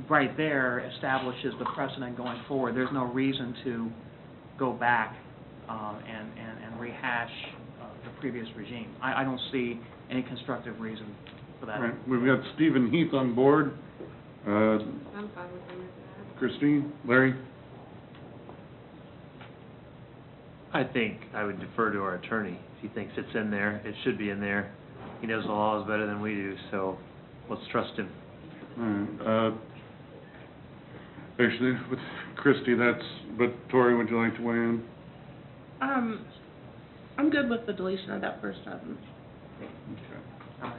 right there establishes the precedent going forward. There's no reason to go back and rehash the previous regime. I don't see any constructive reason for that. Right. We've got Stephen Heath on board. I'm fine with that. Christine, Larry? I think I would defer to our attorney. If he thinks it's in there, it should be in there. He knows the laws better than we do, so let's trust him. All right. Actually, with Christie, but Tori, would you like to weigh in? I'm good with the deletion of that first sentence. Okay.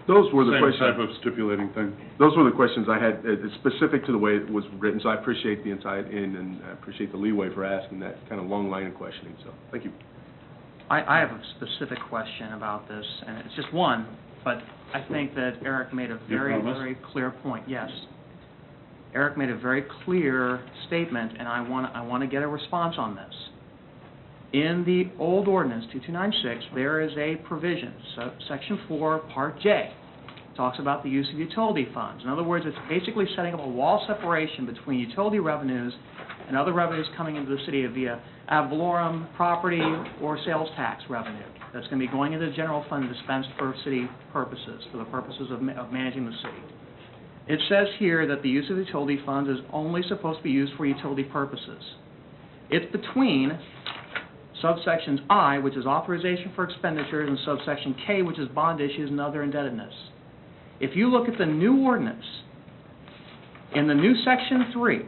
Those were the Same questions. type of stipulating thing. Those were the questions I had, specific to the way it was written, so I appreciate the insight and I appreciate the leeway for asking that kind of long line of questioning, so thank you. I have a specific question about this, and it's just one, but I think that Eric made a very, very clear point. Yes. Eric made a very clear statement, and I want to get a response on this. In the old ordinance, 2296, there is a provision, Section 4, Part J, talks about the use of utility funds. In other words, it's basically setting up a wall separation between utility revenues and other revenues coming into the city via ad valorem, property, or sales tax revenue. That's going to be going into the general fund dispensed for city purposes, for the purposes of managing the city. It says here that the use of utility funds is only supposed to be used for utility purposes. It's between subsections I, which is authorization for expenditures, and subsection K, which is bond issues and other indebtedness. If you look at the new ordinance, in the new section 3,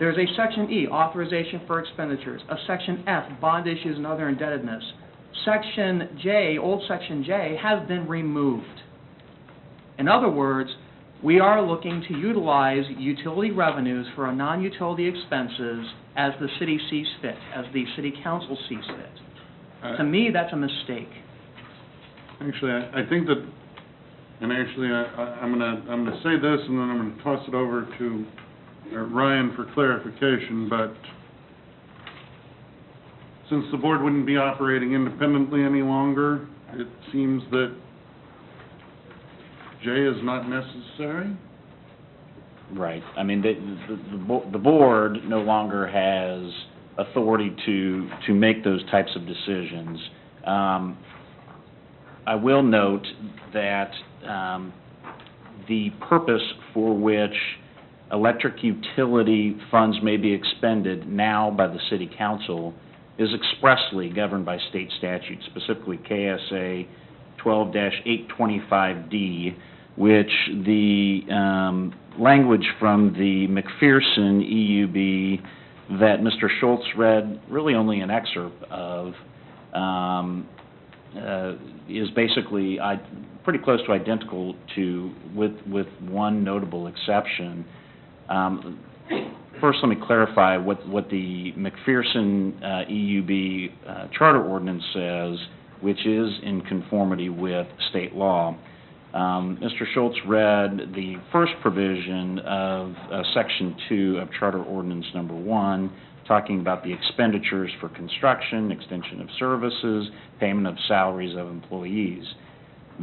there's a section E, authorization for expenditures, a section F, bond issues and other indebtedness. Section J, old section J, has been removed. In other words, we are looking to utilize utility revenues for our non-utility expenses as the city sees fit, as the city council sees fit. To me, that's a mistake. Actually, I think that, and actually, I'm gonna say this, and then I'm gonna toss it over to Ryan for clarification. But since the board wouldn't be operating independently any longer, it seems that J is not necessary. Right. I mean, the board no longer has authority to make those types of decisions. I will note that the purpose for which electric utility funds may be expended now by the City Council is expressly governed by state statute, specifically KSA 12-825D, which the language from the McPherson EUB that Mr. Schultz read, really only an excerpt of, is basically pretty close to identical to, with one notable exception. First, let me clarify what the McPherson EUB charter ordinance says, which is in conformity with state law. Mr. Schultz read the first provision of Section 2 of Charter Ordinance Number 1, talking about the expenditures for construction, extension of services, payment of salaries of employees.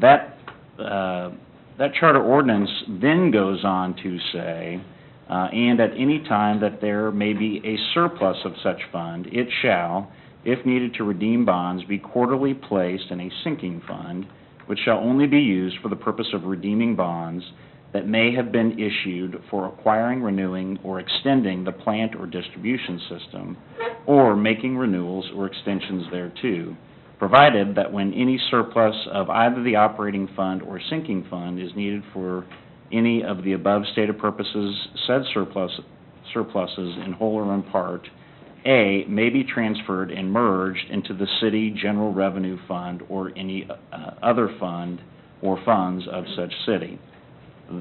That charter ordinance then goes on to say, and at any time that there may be a surplus of such fund, it shall, if needed to redeem bonds, be quarterly placed in a sinking fund, which shall only be used for the purpose of redeeming bonds that may have been issued for acquiring, renewing, or extending the plant or distribution system, or making renewals or extensions thereto, provided that when any surplus of either the operating fund or sinking fund is needed for any of the above stated purposes, said surpluses in whole or in part, A, may be transferred and merged into the city general revenue fund or any other fund or funds of such city.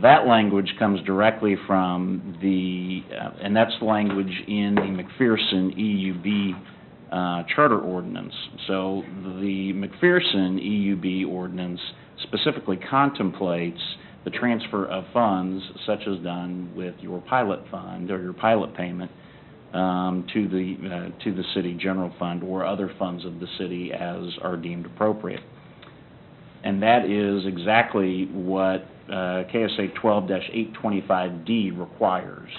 That language comes directly from and that's the language in the McPherson EUB charter ordinance. So the McPherson EUB ordinance specifically contemplates the transfer of funds, such as done with your pilot fund or your pilot payment, to the city general fund or other funds of the city as are deemed appropriate. And that is exactly what KSA 12-825D requires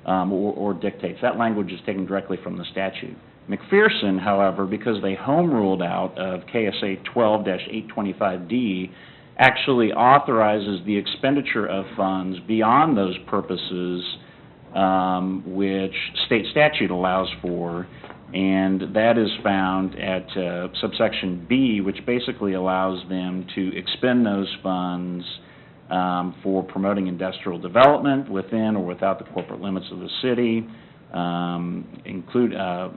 or dictates. That language is taken directly from the statute. McPherson, however, because they home ruled out of KSA 12-825D, actually authorizes the expenditure of funds beyond those purposes which state statute allows for, and that is found at subsection B, which basically allows them to expend those funds for promoting industrial development within or without the corporate limits of the city,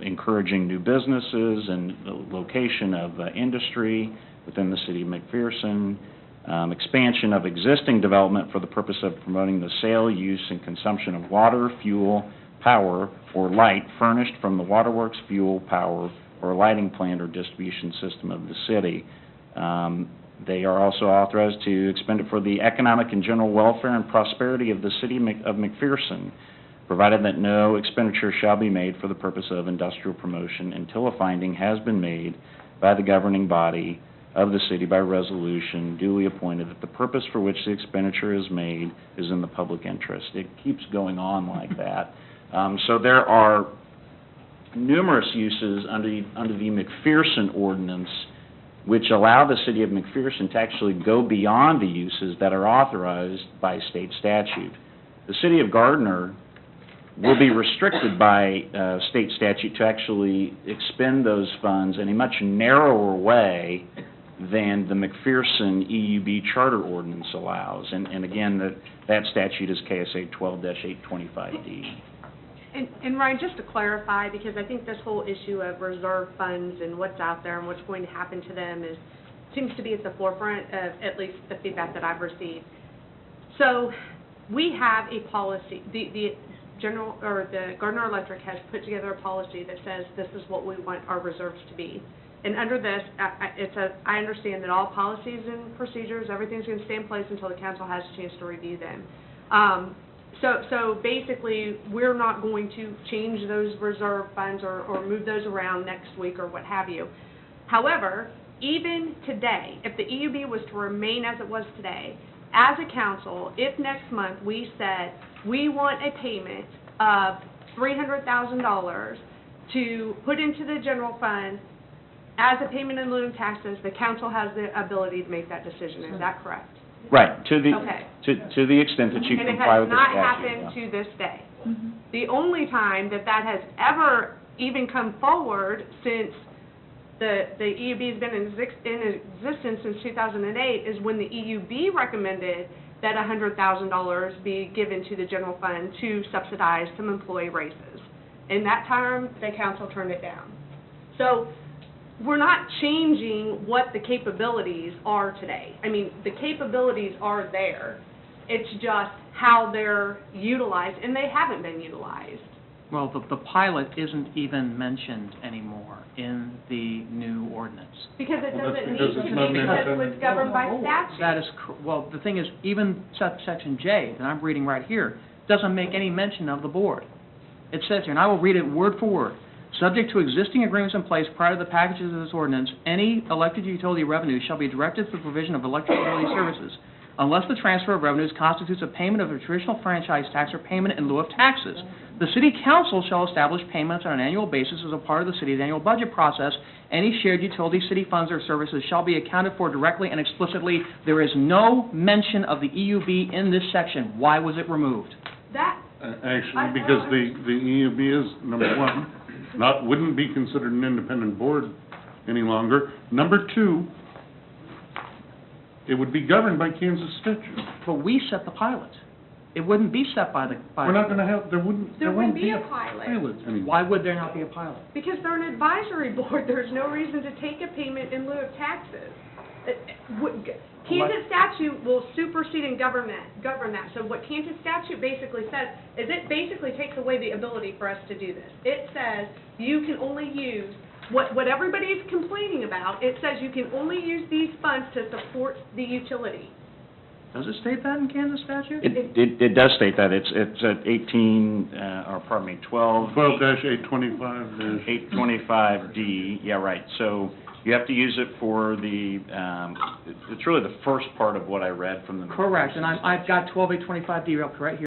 encouraging new businesses and the location of industry within the city of McPherson, expansion of existing development for the purpose of promoting the sale, use, and consumption of water, fuel, power, or light furnished from the waterworks, fuel, power, or lighting plant or distribution system of the city. They are also authorized to expend it for the economic and general welfare and prosperity of the city of McPherson, provided that no expenditure shall be made for the purpose of industrial promotion until a finding has been made by the governing body of the city by resolution duly appointed that the purpose for which the expenditure is made is in the public interest. It keeps going on like that. So there are numerous uses under the McPherson ordinance which allow the city of McPherson to actually go beyond the uses that are authorized by state statute. The city of Gardner will be restricted by state statute to actually expend those funds in a much narrower way than the McPherson EUB charter ordinance allows. And again, that statute is KSA 12-825D. And Ryan, just to clarify, because I think this whole issue of reserve funds and what's out there and what's going to happen to them seems to be at the forefront of at least the feedback that I've received. So we have a policy. The Gardner Electric has put together a policy that says this is what we want our reserves to be. And under this, I understand that all policies and procedures, everything's going to stay in place until the council has a chance to review them. So basically, we're not going to change those reserve funds or move those around next week or what have you. However, even today, if the EUB was to remain as it was today, as a council, if next month we said we want a payment of $300,000 to put into the general fund as a payment in lieu of taxes, the council has the ability to make that decision. Is that correct? Right, to the Okay. to the extent that you And it comply has with the not statute. happened to this day. The only time that has ever even come forward since the EUB has been in existence since 2008 is when the EUB recommended that $100,000 be given to the general fund to subsidize some employee raises. In that time, the council turned it down. So we're not changing what the capabilities are today. I mean, the capabilities are there. It's just how they're utilized, and they haven't been utilized. Well, the pilot isn't even mentioned anymore in the new ordinance. Because it Well, that's doesn't need because to it's be, not because independent. it's governed by statute. That is, well, the thing is, even section J, that I'm reading right here, doesn't make any mention of the board. It says here, and I will read it word for word, subject to existing agreements in place prior to the packages of this ordinance, any electric utility revenue shall be directed to the provision of electric utility services, unless the transfer of revenues constitutes a payment of a traditional franchise tax or payment in lieu of taxes. The city council shall establish payments on an annual basis as a part of the city's annual budget process. Any shared utility city funds or services shall be accounted for directly and explicitly. There is no mention of the EUB in this section. Why was it removed? Actually, because the EUB is, number one, wouldn't be considered an independent board any longer. Number two, it would be governed by Kansas statute. But we set the pilot. It wouldn't be set by the... We're not gonna have, there wouldn't be a pilot. anymore. Why would there not be a pilot? Because they're an advisory board, there's no reason to take a payment in lieu of taxes. Kansas statute will supersede and govern that. So what Kansas statute basically says is it basically takes away the ability for us to do this. It says you can only use, what everybody is complaining about, it says you can only use these funds to support the utility. Does it state that in Kansas statute? It does state that. It's at 12... 12-825. 825D, yeah, right. So You have to use it for the, it's really the first part of what I read from the. Correct, and I've got 12825 derail correct here.